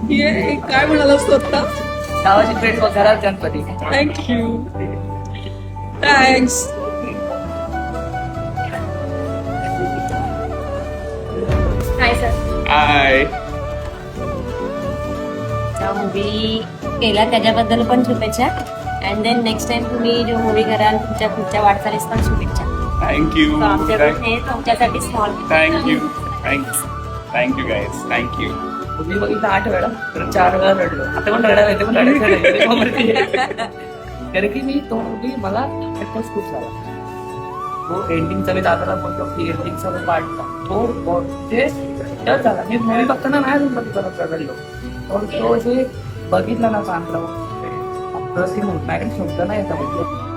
ये काय म्हणालास तू आता? गावाची प्लेट घरात Ganpati. Thank you. Thanks. Hi sir. Hi. Movie केला त्याच्याबद्दल पण शुभेच्छा. अँड देन नेक्स्ट टाइम तुम्ही जो मूवी कराल तुमच्या पुढच्या वाटचालीस पण शुभेच्छा. थँक्यू. So, आमच्याकडून हे तुमच्यासाठी small. Thank you. Thank you guys. Thank you. तुम्ही बघितलं 8 वेळा तर 4 वेळा रडलो. आता पण रडायला येते पण रडायचं नाही. कारण की मी तो मूवी मला खूप झाला. तो एंडिंगचा मी दादाला बोलतो की एंडिंगचा जो पार्ट तो ते टच झाला. मी मूवी बघताना नाही परत रडलो. पण तो जे बघितला ना चांगला अप्रतिम होत नाही शब्द नाही येतं म्हणजे